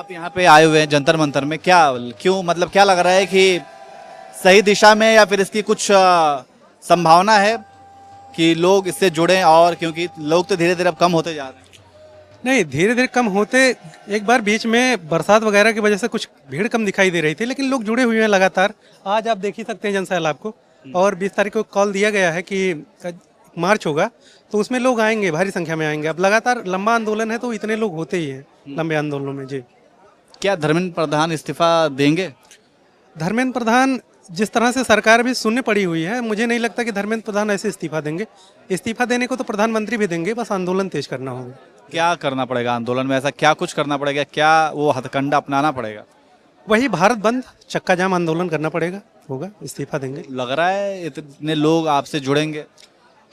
आप यहाँ पे आए हुए हैं जंतर मंतर में, क्या क्यों मतलब क्या लग रहा है कि सही दिशा में या फिर इसकी कुछ संभावना है कि लोग इससे जुड़ें? और क्योंकि लोग तो धीरे धीरे अब कम होते जा रहे हैं। नहीं, धीरे धीरे कम होते, एक बार बीच में बरसात वगैरह की वजह से कुछ भीड़ कम दिखाई दे रही थी, लेकिन लोग जुड़े हुए हैं लगातार। आज आप देख ही सकते हैं जनसैलाब को, और 20 तारीख को कॉल दिया गया है कि मार्च होगा, तो उसमें लोग आएंगे, भारी संख्या में आएंगे। अब लगातार लंबा आंदोलन है तो इतने लोग होते ही हैं लंबे आंदोलनों में। जी, क्या धर्मेंद्र प्रधान इस्तीफा देंगे? धर्मेंद्र प्रधान, जिस तरह से सरकार भी शून्य पड़ी हुई है, मुझे नहीं लगता कि धर्मेंद्र प्रधान ऐसे इस्तीफा देंगे। इस्तीफा देने को तो प्रधानमंत्री भी देंगे, बस आंदोलन तेज करना होगा। क्या करना पड़ेगा आंदोलन में? ऐसा क्या कुछ करना पड़ेगा? क्या वो हथकंडा अपनाना पड़ेगा? वही भारत बंद, चक्का जाम आंदोलन करना पड़ेगा, होगा, इस्तीफा देंगे। लग रहा है इतने लोग आपसे जुड़ेंगे?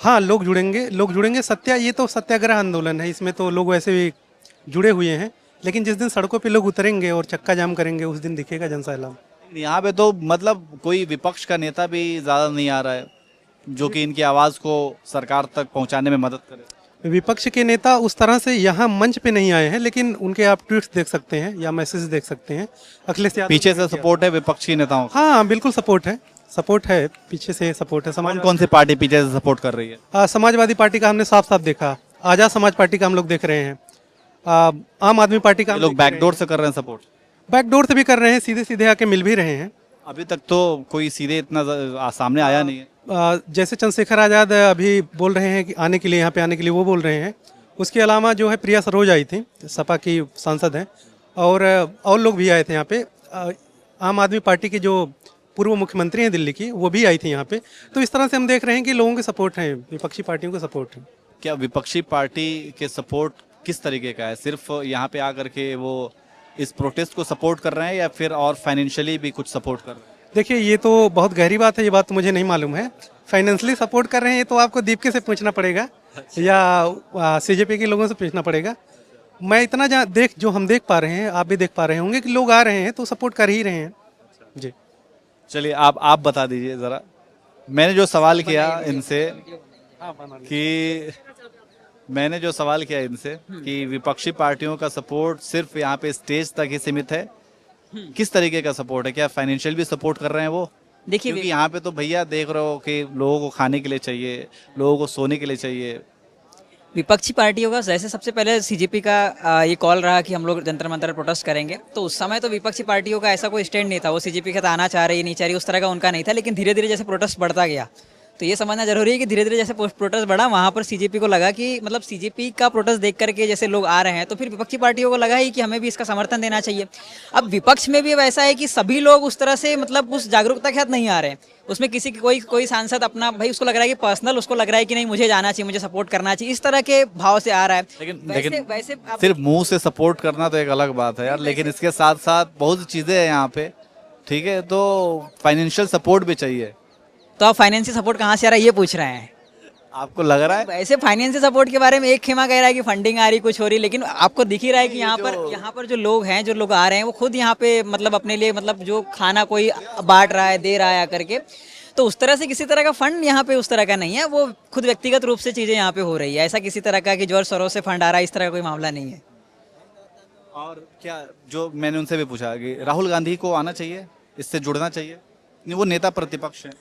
हाँ, लोग जुड़ेंगे, लोग जुड़ेंगे। ये तो सत्याग्रह आंदोलन है, इसमें तो लोग वैसे भी जुड़े हुए हैं, लेकिन जिस दिन सड़कों पे लोग उतरेंगे और चक्का जाम करेंगे, उस दिन दिखेगा जनसैलाब। यहाँ पे तो मतलब कोई विपक्ष का नेता भी ज्यादा नहीं आ रहा है जो कि इनकी आवाज को सरकार तक पहुंचाने में मदद करे। विपक्ष के नेता उस तरह से यहाँ मंच पे नहीं आए हैं, लेकिन उनके आप ट्वीट्स देख सकते हैं या मैसेज देख सकते हैं। अखिलेश यादव पीछे से सपोर्ट है विपक्षी नेताओं का? हाँ, बिल्कुल सपोर्ट है, सपोर्ट है, पीछे से सपोर्ट है। कौन सी पार्टी पीछे से सपोर्ट कर रही है? समाजवादी पार्टी का हमने साफ साफ देखा, आजाद समाज पार्टी का हम लोग देख रहे हैं, आम आदमी पार्टी का ये लोग बैकडोर से कर रहे हैं सपोर्ट? बैकडोर से भी कर रहे हैं, सीधे सीधे आके मिल भी रहे हैं। अभी तक तो कोई सीधे इतना सामने आया नहीं है। जैसे चंद्रशेखर आज़ाद अभी बोल रहे हैं कि आने के लिए, यहाँ पे आने के लिए वो बोल रहे हैं। उसके अलावा जो है प्रिया सरोज आई थी, सपा की सांसद हैं, और लोग भी आए थे यहाँ पे। आम आदमी पार्टी की जो पूर्व मुख्यमंत्री हैं दिल्ली की, वो भी आई थी यहाँ पे। तो इस तरह से हम देख रहे हैं कि लोगों के सपोर्ट है, विपक्षी पार्टियों का सपोर्ट है। क्या विपक्षी पार्टी के सपोर्ट किस तरीके का है? सिर्फ यहाँ पे आकर के वो इस प्रोटेस्ट को सपोर्ट कर रहे हैं या फिर और फाइनेंशियली भी कुछ सपोर्ट कर रहे हैं? देखिए, ये तो बहुत गहरी बात है, ये बात तो मुझे नहीं मालूम है। फाइनेंशियली सपोर्ट कर रहे हैं ये तो आपको दीपके से पूछना पड़ेगा या सीजेपी के लोगों से पूछना पड़ेगा। मैं इतना जो हम देख पा रहे हैं, आप भी देख पा रहे होंगे कि लोग आ रहे हैं तो सपोर्ट कर ही रहे हैं। जी, चलिए आप बता दीजिए ज़रा। मैंने जो सवाल किया इनसे कि विपक्षी पार्टियों का सपोर्ट सिर्फ यहाँ पे स्टेज तक ही सीमित है, किस तरीके का सपोर्ट है? क्या फाइनेंशियल भी सपोर्ट कर रहे हैं वो? देखिए, क्योंकि यहाँ पे तो भैया देख रहे हो कि लोगों को खाने के लिए चाहिए, लोगों को सोने के लिए चाहिए। विपक्षी पार्टियों का जैसे सबसे पहले सीजेपी का ये कॉल रहा कि हम लोग जंतर मंतर प्रोटेस्ट करेंगे, तो उस समय तो विपक्षी पार्टियों का ऐसा कोई स्टैंड नहीं था। वो सीजेपी के साथ आना चाह रही नहीं चाह रही, उस तरह का उनका नहीं था। लेकिन धीरे धीरे जैसे प्रोटेस्ट बढ़ता गया, तो ये समझना जरूरी है कि धीरे धीरे जैसे प्रोटेस्ट बढ़ा, वहाँ पर सीजेपी को लगा कि मतलब सीजेपी का प्रोटेस्ट देख करके जैसे लोग आ रहे हैं, तो फिर विपक्षी पार्टियों को लगा ही कि हमें भी इसका समर्थन देना चाहिए। अब विपक्ष में भी वैसा है कि सभी लोग उस तरह से मतलब उस जागरूकता के साथ नहीं आ रहे हैं। उसमें किसी कोई सांसद अपना भाई उसको लग रहा है कि पर्सनल उसको लग रहा है कि नहीं मुझे जाना चाहिए, मुझे सपोर्ट करना चाहिए, इस तरह के भाव से आ रहा है। लेकिन वैसे सिर्फ मुंह से सपोर्ट करना तो एक अलग बात है यार, लेकिन इसके साथ साथ बहुत सी चीजें हैं यहाँ पे, ठीक है? तो फाइनेंशियल सपोर्ट भी चाहिए। तो आप फाइनेंशियल सपोर्ट कहाँ से आ रहा है ये पूछ रहे हैं? आपको लग रहा है? वैसे फाइनेंशियल सपोर्ट के बारे में एक खेमा कह रहा है कि फंडिंग आ रही, कुछ हो रही, लेकिन आपको दिख ही रहा है कि यहाँ पर जो लोग हैं, जो लोग आ रहे हैं, वो खुद यहाँ पे मतलब अपने लिए मतलब जो खाना कोई बांट रहा है, दे रहा है आकर के। तो उस तरह से किसी तरह का फंड यहाँ पे उस तरह का नहीं है, वो खुद व्यक्तिगत रूप से चीज़ें यहाँ पे हो रही है। ऐसा किसी तरह का कि जोर शोरों से फंड आ रहा है, इस तरह का कोई मामला नहीं है। और क्या जो मैंने उनसे भी पूछा कि राहुल गांधी को आना चाहिए, इससे जुड़ना चाहिए? नहीं, वो नेता प्रतिपक्ष है।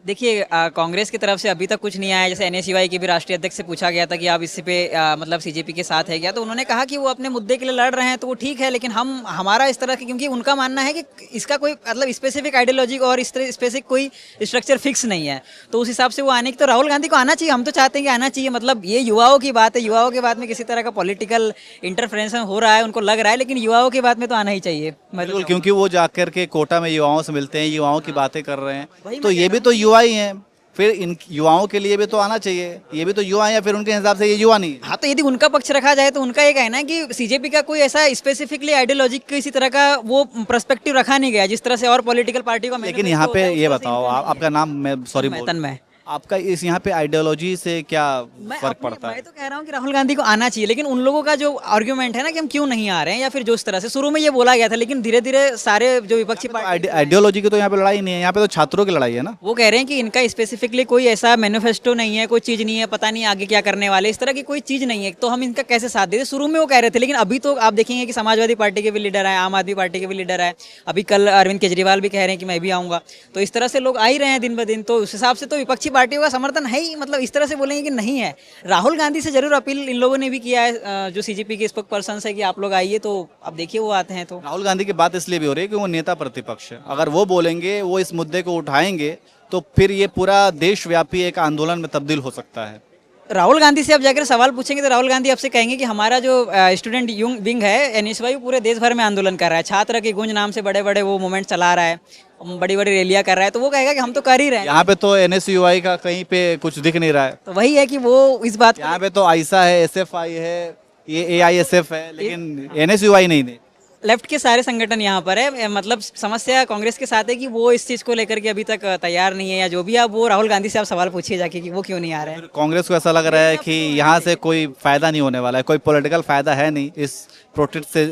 देखिए, कांग्रेस की तरफ से अभी तक कुछ नहीं आया। जैसे एनएसयूआई के भी राष्ट्रीय अध्यक्ष से पूछा गया था कि आप इस पे मतलब सीजेपी के साथ है क्या, तो उन्होंने कहा कि वो अपने मुद्दे के लिए लड़ रहे हैं, तो वो ठीक है, लेकिन हमारा इस तरह की, क्योंकि उनका मानना है कि इसका कोई मतलब स्पेसिफिक आइडियोलॉजी और इस तरह स्पेसिफिक कोई स्ट्रक्चर फिक्स नहीं है, तो उस हिसाब से वो आने की, तो राहुल गांधी को आना चाहिए। हम तो चाहते हैं कि आना चाहिए। मतलब ये युवाओं की बात है, युवाओं के बात में किसी तरह का पॉलिटिकल इंटरफेरेंस हो रहा है, उनको लग रहा है, लेकिन युवाओं की बात में तो आना ही चाहिए। बिल्कुल, क्योंकि वो जाकर के कोटा में युवाओं से मिलते हैं, युवाओं की बातें कर रहे हैं, तो ये भी तो युवा ही हैं, फिर इन युवाओं के लिए भी तो आना चाहिए। ये भी तो युवा है, या फिर उनके हिसाब से ये युवा नहीं है? हाँ, तो यदि उनका पक्ष रखा जाए तो उनका ये कहना है कि सीजेपी का कोई ऐसा स्पेसिफिकली आइडियोलॉजी किसी तरह का वो पर्सपेक्टिव रखा नहीं गया जिस तरह से और पॉलिटिकल पार्टी को। लेकिन यहाँ पे ये बताओ, आपका नाम, मैं सॉरी मैतन में आपका इस यहाँ पे आइडियोलॉजी से क्या फर्क पड़ता है? मैं तो कह रहा हूँ कि राहुल गांधी को आना चाहिए, लेकिन उन लोगों का जो आर्ग्यूमेंट है ना कि हम क्यों नहीं आ रहे हैं, या फिर जो इस तरह से शुरू में ये बोला गया था, लेकिन धीरे धीरे सारे जो विपक्षी पार्टी आइडियोलॉजी की तो यहाँ पे लड़ाई नहीं है, यहाँ पे तो छात्रों की लड़ाई है ना। वो कह रहे हैं कि इनका स्पेसिफिकली कोई ऐसा मैनिफेस्टो नहीं है, कोई चीज़ नहीं है, पता नहीं आगे क्या करने वाले, इस तरह की कोई चीज़ नहीं है, तो हम इनका कैसे साथ देते। शुरू में वो कह रहे थे, लेकिन अभी तो आप देखेंगे कि समाजवादी पार्टी के भी लीडर है, आम आदमी पार्टी के भी लीडर है, अभी कल अरविंद केजरीवाल भी कह रहे हैं कि मैं भी आऊँगा। तो इस तरह से लोग आ ही रहे हैं दिन ब दिन, तो उस हिसाब से तो विपक्षी पार्टियों का समर्थन है ही, मतलब इस तरह से बोलेंगे कि नहीं है। राहुल गांधी से जरूर अपील इन लोगों ने भी किया है, जो सीजेपी के स्पोक पर्सन है, कि आप लोग आइए, तो अब देखिए वो आते हैं। तो राहुल गांधी की बात इसलिए भी हो रही है कि वो नेता प्रतिपक्ष है, अगर वो बोलेंगे, वो इस मुद्दे को उठाएंगे, तो फिर ये पूरा देशव्यापी एक आंदोलन में तब्दील हो सकता है। राहुल गांधी से अब जाकर सवाल पूछेंगे तो राहुल गांधी आपसे कहेंगे कि हमारा जो स्टूडेंट यूंग विंग है एनएसवाई, पूरे देश भर में आंदोलन कर रहा है, छात्र की गूंज नाम से बड़े बड़े वो मूवमेंट चला रहा है, बड़ी बड़ी रैलियां कर रहा है, तो वो कहेगा कि हम तो कर ही रहे हैं। यहाँ पे तो एनएसयूआई का कहीं पे कुछ दिख नहीं रहा है। तो वही है कि वो इस बात यहाँ पे तो आइसा है, एसएफआई है, ये एआईएसएफ है, लेकिन एनएसयूआई नहीं। लेफ्ट के सारे संगठन यहाँ पर है। मतलब समस्या कांग्रेस के साथ है कि वो इस चीज़ को लेकर के अभी तक तैयार नहीं है, या जो भी आप वो राहुल गांधी से आप सवाल पूछिए जाके कि वो क्यों नहीं आ रहे हैं। कांग्रेस को ऐसा लग रहा है कि यहाँ से कोई फायदा नहीं होने वाला है, कोई पॉलिटिकल फायदा है नहीं इस प्रोटेस्ट से,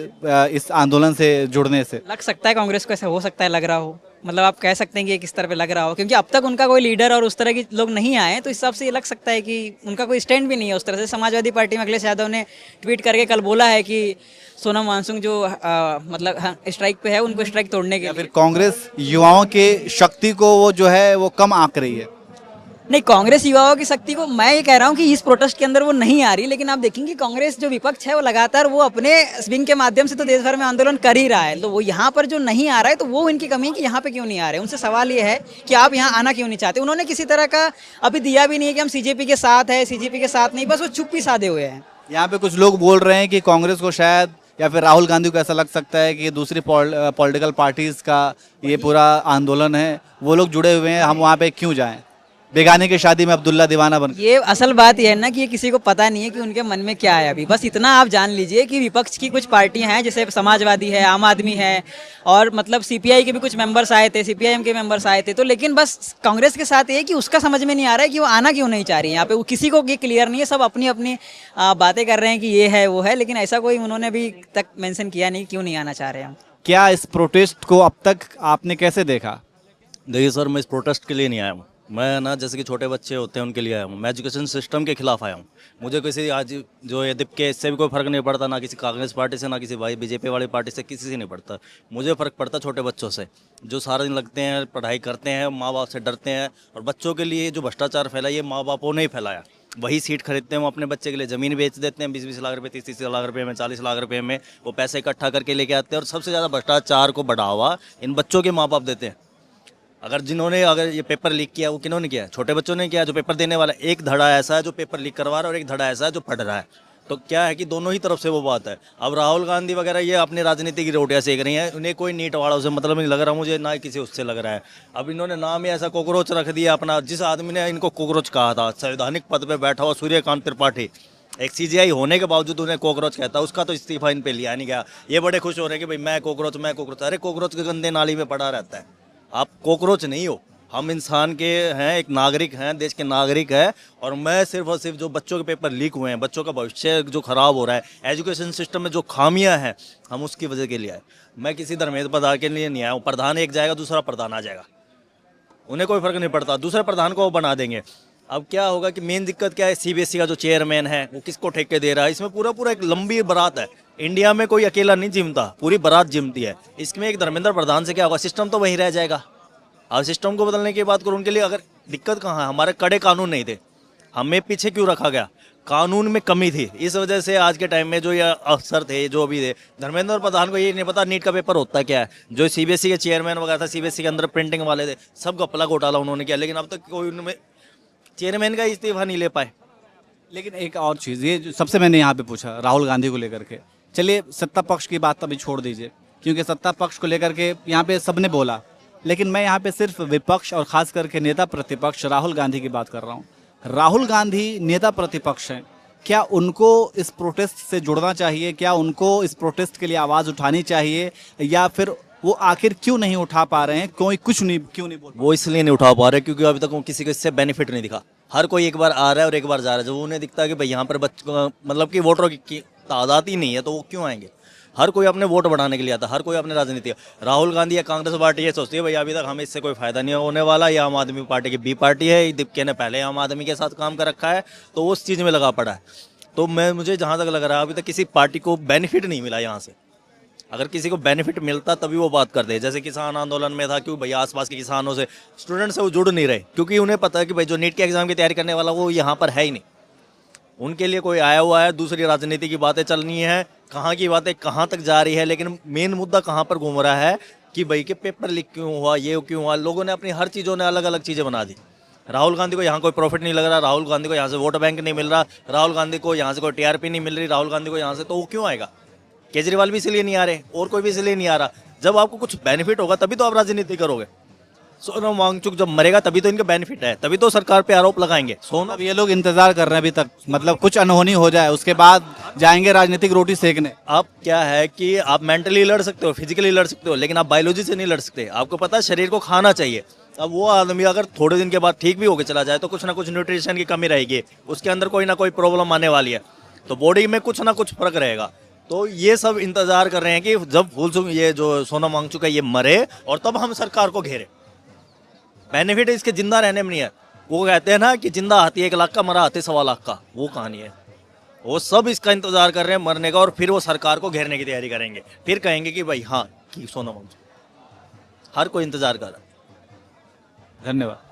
इस आंदोलन से जुड़ने से। लग सकता है कांग्रेस को ऐसा हो सकता है, लग रहा हो, मतलब आप कह सकते हैं कि किस तरह पे लग रहा हो, क्योंकि अब तक उनका कोई लीडर और उस तरह के लोग नहीं आए, तो इस हिसाब से ये लग सकता है कि उनका कोई स्टैंड भी नहीं है उस तरह से। समाजवादी पार्टी में अखिलेश यादव ने ट्वीट करके कल बोला है कि सोनम वांगचुक जो मतलब स्ट्राइक पे है, उनको स्ट्राइक तोड़ने के या फिर कांग्रेस युवाओं के शक्ति को वो जो है वो कम आंक रही है। नहीं, कांग्रेस युवाओं की शक्ति को मैं ये कह रहा हूँ कि इस प्रोटेस्ट के अंदर वो नहीं आ रही, लेकिन आप देखेंगे कांग्रेस जो विपक्ष है वो लगातार वो अपने विंग के माध्यम से तो देश भर में आंदोलन कर ही रहा है, तो वो यहाँ पर जो नहीं आ रहा है तो वो इनकी कमी है कि यहाँ पे क्यों नहीं आ रहे। उनसे सवाल ये है कि आप यहाँ आना क्यों नहीं चाहते। उन्होंने किसी तरह का अभी दिया भी नहीं है कि हम सीजेपी के साथ है, सीजेपी के साथ नहीं, बस वो चुप्पी साधे हुए हैं। यहाँ पे कुछ लोग बोल रहे हैं कि कांग्रेस को शायद या फिर राहुल गांधी को ऐसा लग सकता है कि दूसरी पॉलिटिकल पार्टीज का ये पूरा आंदोलन है, वो लोग जुड़े हुए हैं, हम वहाँ पे क्यों जाएं, बेगाने की शादी में अब्दुल्ला दीवाना बन। ये असल बात यह है ना कि ये किसी को पता नहीं है कि उनके मन में क्या है। अभी बस इतना आप जान लीजिए कि विपक्ष की कुछ पार्टियां हैं, जैसे समाजवादी है, आम आदमी है, और मतलब सीपीआई के भी कुछ मेंबर्स आए थे, सीपीआईएम के मेंबर्स आए थे, तो लेकिन बस कांग्रेस के साथ ये कि उसका समझ में नहीं आ रहा है कि वो आना क्यों नहीं चाह रही है यहाँ पे। वो किसी को ये क्लियर नहीं है, सब अपनी अपनी बातें कर रहे हैं कि ये है वो है, लेकिन ऐसा कोई उन्होंने अभी तक मेंशन किया नहीं क्यों नहीं आना चाह रहे हैं। क्या इस प्रोटेस्ट को अब तक आपने कैसे देखा? देखिए सर, मैं इस प्रोटेस्ट के लिए नहीं आया हूँ। मैं ना जैसे कि छोटे बच्चे होते हैं उनके लिए आया हूँ। मैं एजुकेशन सिस्टम के खिलाफ आया हूँ। मुझे किसी आज जो ये दिप के इससे भी कोई फ़र्क नहीं पड़ता, ना किसी कांग्रेस पार्टी से, ना किसी भाई बीजेपी वाली पार्टी से, किसी से नहीं पड़ता। मुझे फ़र्क पड़ता छोटे बच्चों से, जो सारा दिन लगते हैं, पढ़ाई करते हैं, माँ बाप से डरते हैं, और बच्चों के लिए जो भ्रष्टाचार फैला ये माँ बापों ने ही फैलाया। वही सीट खरीदते हैं, वो अपने बच्चे के लिए ज़मीन बेच देते हैं 20-20 लाख रुपए, 30-30 लाख रुपए में, 40 लाख रुपए में वो पैसे इकट्ठा करके लेके आते हैं, और सबसे ज़्यादा भ्रष्टाचार को बढ़ावा इन बच्चों के माँ बाप देते हैं। अगर ये पेपर लीक किया, वो किन्होंने किया? छोटे बच्चों ने किया, जो पेपर देने वाला। एक धड़ा ऐसा है जो पेपर लीक करवा रहा है, और एक धड़ा ऐसा है जो पढ़ रहा है। तो क्या है कि दोनों ही तरफ से वो बात है। अब राहुल गांधी वगैरह ये अपनी राजनीति की रोटियां सेक रही हैं, उन्हें कोई नीट वाला उसे मतलब नहीं लग रहा मुझे, ना किसी उससे लग रहा है। अब इन्होंने नाम ही ऐसा कोकरोच रख दिया अपना। जिस आदमी ने इनको कोकरोच कहा था, संवैधानिक पद पर बैठा हुआ सूर्यकांत त्रिपाठी, एक सीजीआई होने के बावजूद उन्हें कोकरोच कहता, उसका तो इस्तीफा इन पे लिया नहीं गया। ये बड़े खुश हो रहे हैं कि भाई मैं कोकरोच। अरे कोकरोच के गंदे नाली में पड़ा रहता है, आप कोकरोच नहीं हो। हम इंसान के हैं, एक नागरिक हैं, देश के नागरिक हैं। और मैं सिर्फ और सिर्फ जो बच्चों के पेपर लीक हुए हैं, बच्चों का भविष्य जो खराब हो रहा है, एजुकेशन सिस्टम में जो खामियां हैं, हम उसकी वजह के लिए आए। मैं किसी धर्मेंद्र प्रधान के लिए नहीं आया हूँ। प्रधान एक जाएगा, दूसरा प्रधान आ जाएगा, उन्हें कोई फर्क नहीं पड़ता, दूसरे प्रधान को वो बना देंगे। अब क्या होगा कि मेन दिक्कत क्या है, सीबीएसई का जो चेयरमैन है वो किसको ठेके दे रहा है। इसमें पूरा एक लंबी बारात है। इंडिया में कोई अकेला नहीं जिमता, पूरी बारात जिमती है। इसमें एक धर्मेंद्र प्रधान से क्या होगा? सिस्टम तो वहीं रह जाएगा। अब सिस्टम को बदलने की बात करूँ, उनके लिए अगर दिक्कत कहाँ है, हमारे कड़े कानून नहीं थे, हमें पीछे क्यों रखा गया? कानून में कमी थी। इस वजह से आज के टाइम में जो ये अफसर थे, जो भी थे, धर्मेंद्र प्रधान को ये नहीं पता नीट का पेपर होता क्या है। जो सीबीएसई के चेयरमैन वगैरह था, सीबीएसई के अंदर प्रिंटिंग वाले थे, सब घपला घोटाला उन्होंने किया, लेकिन अब तक कोई उनमें चेयरमैन का इस्तीफा नहीं ले पाए। लेकिन एक और चीज़, ये जो सबसे मैंने यहाँ पे पूछा राहुल गांधी को लेकर के, चलिए सत्ता पक्ष की बात अभी छोड़ दीजिए, क्योंकि सत्ता पक्ष को लेकर के यहाँ पे सबने बोला, लेकिन मैं यहाँ पे सिर्फ विपक्ष और खास करके नेता प्रतिपक्ष राहुल गांधी की बात कर रहा हूँ। राहुल गांधी नेता प्रतिपक्ष हैं, क्या उनको इस प्रोटेस्ट से जुड़ना चाहिए? क्या उनको इस प्रोटेस्ट के लिए आवाज़ उठानी चाहिए, या फिर वो आखिर क्यों नहीं उठा पा रहे हैं, कोई कुछ नहीं क्यों नहीं बोल? वो इसलिए नहीं उठा पा रहे क्योंकि अभी तक वो किसी को इससे बेनिफिट नहीं दिखा। हर कोई एक बार आ रहा है और एक बार जा रहा है। जब उन्हें दिखता है कि भाई यहाँ पर मतलब कि वोटरों की तादाद ही नहीं है तो वो क्यों आएंगे। हर कोई अपने वोट बढ़ाने के लिए आता है, हर कोई अपने राजनीति। राहुल गांधी या कांग्रेस पार्टी ये सोचती है भाई अभी तक हमें इससे कोई फायदा नहीं होने वाला, ये आम आदमी पार्टी की बी पार्टी है, दीपके ने पहले आम आदमी के साथ काम कर रखा है तो उस चीज़ में लगा पड़ा है। तो मुझे जहाँ तक लग रहा है अभी तक किसी पार्टी को बेनिफिट नहीं मिला यहाँ से। अगर किसी को बेनिफिट मिलता तभी वो बात करते हैं। जैसे किसान आंदोलन में था, क्यों भाई आसपास के किसानों से, स्टूडेंट से वो जुड़ नहीं रहे क्योंकि उन्हें पता है कि भाई जो नीट के एग्जाम की तैयारी करने वाला वो यहाँ पर है ही नहीं। उनके लिए कोई आया हुआ है, दूसरी राजनीति की बातें चलनी है, कहाँ की बातें कहाँ तक जा रही है, लेकिन मेन मुद्दा कहाँ पर घूम रहा है कि भाई के पेपर लीक क्यों हुआ, ये क्यों हुआ। लोगों ने अपनी हर चीज़ों ने अलग अलग चीज़ें बना दी। राहुल गांधी को यहाँ कोई प्रॉफिट नहीं लग रहा, राहुल गांधी को यहाँ से वोट बैंक नहीं मिल रहा, राहुल गांधी को यहाँ से कोई टीआरपी नहीं मिल रही, राहुल गांधी को यहाँ से, तो वो क्यों आएगा। केजरीवाल भी इसलिए नहीं आ रहे और कोई भी इसलिए नहीं आ रहा। जब आपको कुछ बेनिफिट होगा तभी तो आप राजनीति करोगे। सोनम वांगचुक जब मरेगा तभी तो इनका बेनिफिट है, तभी तो सरकार पे आरोप लगाएंगे। अब ये लोग इंतजार कर रहे हैं अभी तक, मतलब कुछ अनहोनी हो जाए उसके बाद जाएंगे राजनीतिक रोटी सेकने। आप क्या है कि आप मेंटली लड़ सकते हो, फिजिकली लड़ सकते हो, लेकिन आप बायोलॉजी से नहीं लड़ सकते। आपको पता है शरीर को खाना चाहिए। अब वो आदमी अगर थोड़े दिन के बाद ठीक भी होकर चला जाए तो कुछ ना कुछ न्यूट्रिशन की कमी रहेगी, उसके अंदर कोई ना कोई प्रॉब्लम आने वाली है, तो बॉडी में कुछ ना कुछ फर्क रहेगा। तो ये सब इंतजार कर रहे हैं कि जब ये जो सोनम वांगचुक है ये मरे और तब हम सरकार को घेरे। बेनिफिट इसके जिंदा रहने में नहीं है। वो कहते हैं ना कि जिंदा हाथी 1 लाख का, मरा हाथी 1.25 लाख का, वो कहानी है। वो सब इसका इंतजार कर रहे हैं मरने का, और फिर वो सरकार को घेरने की तैयारी करेंगे। फिर कहेंगे कि भाई हाँ कि सोनम वांगचुक। हर कोई इंतजार कर रहा है। धन्यवाद।